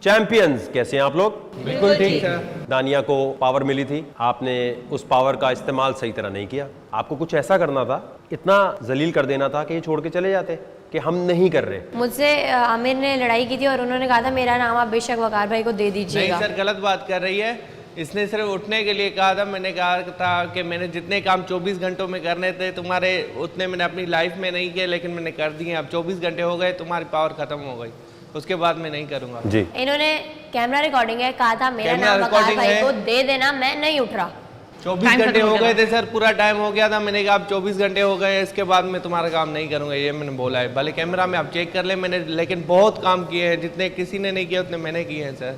Champions, कैसे हैं आप लोग? बिल्कुल ठीक सर। दानिया को पावर मिली थी, आपने उस पावर का इस्तेमाल सही तरह नहीं किया। आपको कुछ ऐसा करना था, इतना जलील कर देना था कि ये छोड़ के चले जाते कि हम नहीं कर रहे। मुझसे आमिर ने लड़ाई की थी और उन्होंने कहा था मेरा नाम आप बेशक वकार भाई को दे दीजिएगा। नहीं सर, गलत बात कर रही है। इसने सिर्फ उठने के लिए कहा था। मैंने कहा था कि मैंने जितने काम 24 घंटों में करने थे तुम्हारे, उतने मैंने अपनी लाइफ में नहीं किए, लेकिन मैंने कर दिए। अब 24 घंटे हो गए, तुम्हारी पावर खत्म हो गई, उसके बाद मैं नहीं करूँगा जी। इन्होंने कैमरा रिकॉर्डिंग है, कहा था मेरा नाम वकार भाई को दे देना, मैं नहीं उठ रहा। 24 घंटे हो गए थे सर, पूरा टाइम हो गया था। मैंने कहा अब 24 घंटे हो गए, इसके बाद मैं तुम्हारा काम नहीं करूंगा, ये मैंने बोला है। भले कैमरा में आप चेक कर ले, मैंने लेकिन बहुत काम किए हैं, जितने किसी ने नहीं किया उतने मैंने किए हैं सर।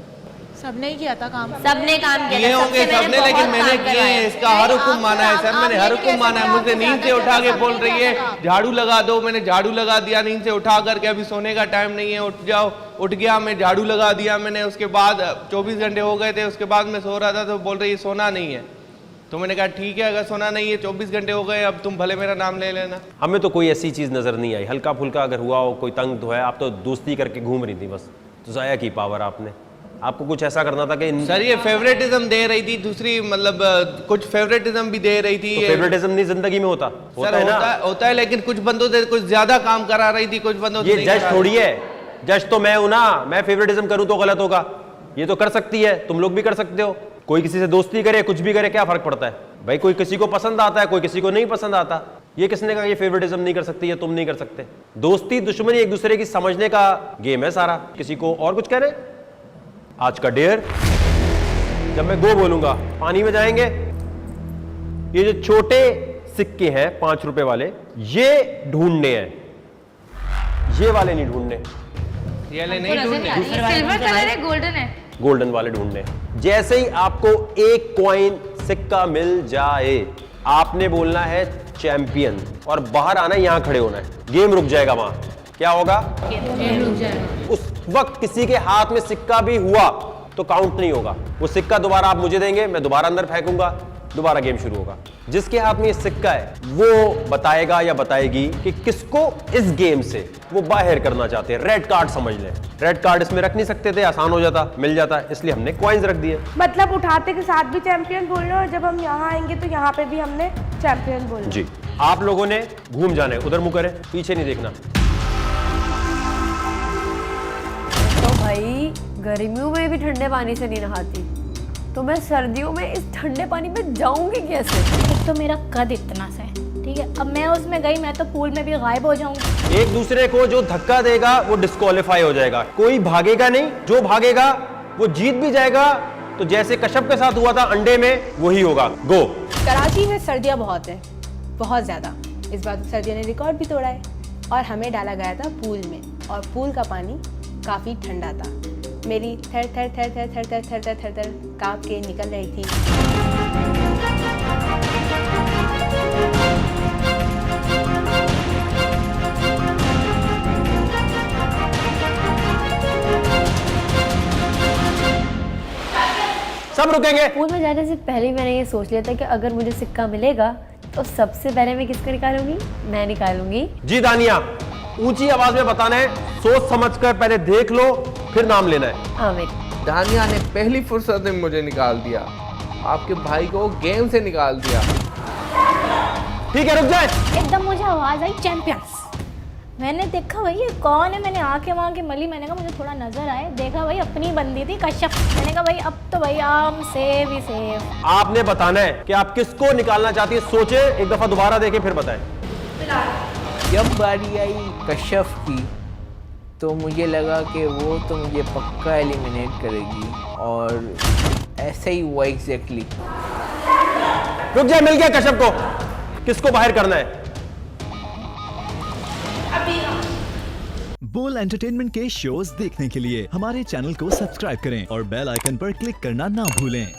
सबने ही किया था काम, सबने काम किया किए होंगे सबने, लेकिन मैंने किए हैं। इसका हर हुक्म माना है सर, मैंने हर हुक्म माना है। मुझे नींद से उठा के बोल रही है झाड़ू लगा दो, मैंने झाड़ू लगा दिया नींद से उठा करके। अभी सोने का टाइम नहीं है, उठ जाओ। उठ गया, मैं झाड़ू लगा दिया मैंने। उसके बाद 24 घंटे हो गए थे, उसके बाद मैं सो रहा था तो बोल रही है सोना नहीं है। तो मैंने कहा ठीक है, अगर सोना नहीं है, 24 घंटे हो गए, अब तुम भले मेरा नाम ले लेना। हमें तो कोई ऐसी चीज नजर नहीं आई। हल्का फुल्का अगर हुआ हो, कोई तंग तो है, आप तो दोस्ती करके घूम रही थी बस, तो जाया की पावर आपने। आपको कुछ ऐसा करना था कि सर ये फेवरेटिज्म दे रही थी, दूसरी मतलब कुछ फेवरेटिज्म भी दे रही थी। तो फेवरेटिज्म नहीं जिंदगी में होता है ना? होता है, लेकिन कुछ बंदों से कुछ ज्यादा काम करा रही थी, कुछ बंदों से ये जज थोड़ी है। जज तो मैं हूं ना, मैं फेवरेटिज्म करूं तो गलत होगा। ये तो कर सकती है, तुम लोग भी कर सकते हो। कोई किसी से दोस्ती करे, कुछ भी करे, क्या फर्क पड़ता है भाई? कोई किसी को पसंद आता है, कोई किसी को नहीं पसंद आता। ये किसने कहा ये फेवरेटिज्म नहीं कर सकती, ये तुम नहीं कर सकते? दोस्ती दुश्मनी एक दूसरे की समझने का गेम है सारा। किसी को और कुछ कह रहे? आज का डेयर, जब मैं गो बोलूंगा पानी में जाएंगे। ये जो छोटे सिक्के हैं 5 रुपए वाले, ये ढूंढने हैं, ये वाले नहीं ढूंढने। ये वाले नहीं ढूंढने, सिल्वर कलर है, गोल्डन है, गोल्डन वाले ढूंढने। जैसे ही आपको एक कॉइन सिक्का मिल जाए, आपने बोलना है चैंपियन और बाहर आना है, यहां खड़े होना है। गेम रुक जाएगा। वहां क्या होगा? गेम रुक जाएगा। उस वक्त किसी के हाथ में सिक्का भी हुआ तो काउंट नहीं होगा। वो सिक्का दोबारा आप मुझे देंगे, मैं दोबारा अंदर फेंकूंगा, दोबारा गेम शुरू होगा। जिसके हाथ में ये सिक्का है वो बताएगा या बताएगी कि किसको इस गेम से वो बाहर करना चाहते हैं। रेड कार्ड समझ लें। रेड कार्ड इसमें रख नहीं सकते थे, आसान हो जाता, मिल जाता, इसलिए हमने कॉइन्स रख दिए। मतलब उठाते के साथ भी चैंपियन बोलना, और जब हम यहाँ आएंगे तो यहाँ पे भी हमने चैंपियन बोलना। जी, आप लोगों ने घूम जाना है, उधर मुंह करें, पीछे नहीं देखना। तो भाई गर्मियों में भी ठंडे पानी से नहीं नहाती, तो मैं सर्दियों में इस ठंडे पानी में जाऊंगी कैसे? एक तो मेरा कद इतना सा है, ठीक है, अब मैं उसमें गई, मैं तो पूल में भी गायब हो जाऊंगी। एक दूसरे को जो धक्का देगा वो डिस्क्वालीफाई हो जाएगा, कोई भागेगा नहीं। जो भागेगा वो जीत भी जाएगा। तो जैसे कश्यप के साथ हुआ था अंडे में, वही होगा। गो। कराची में सर्दियाँ बहुत हैं, बहुत ज़्यादा। इस बार सर्दियों ने रिकॉर्ड भी तोड़ा है और हमें डाला गया था पूल में, और पूल का पानी काफ़ी ठंडा था। मेरी थर थर थर थर थर थर थर थर थर थर काँप के निकल रही थी। सब रुकेंगे। पूल में जाने से पहले ही मैंने ये सोच लिया था कि अगर मुझे सिक्का मिलेगा तो सबसे पहले मैं किसका निकालूंगी? मैं निकालूंगी। जी दानिया, ऊंची आवाज में बताना है, सोच समझकर पहले देख लो, फिर नाम लेना है। आमिर। दानिया ने पहली फुर्सत में मुझे निकाल दिया, आपके भाई को गेम से निकाल दिया। ठीक है, रुक जाए। एकदम मुझे आवाज आई चैंपियंस। मैंने देखा भाई ये कौन है, मैंने आंखें वहाँ के मली, मैंने कहा मुझे थोड़ा नजर आए, देखा भाई अपनी बंदी थी कश्यप। मैंने कहा भाई अब तो भाई आम सेव ही सेव। आपने बताना है कि आप किसको निकालना चाहती है। सोचे, एक दफा दोबारा देखें, फिर बताएं। जब बारी आई कश्यप की तो मुझे लगा कि वो तो मुझे पक्का एलिमिनेट करेगी, और ऐसे ही हुआ एग्जैक्टली। रुक जाए, मिल गया कश्यप को। किसको बाहर करना है? बोल एंटरटेनमेंट के शोज देखने के लिए हमारे चैनल को सब्सक्राइब करें और बेल आइकन पर क्लिक करना ना भूलें।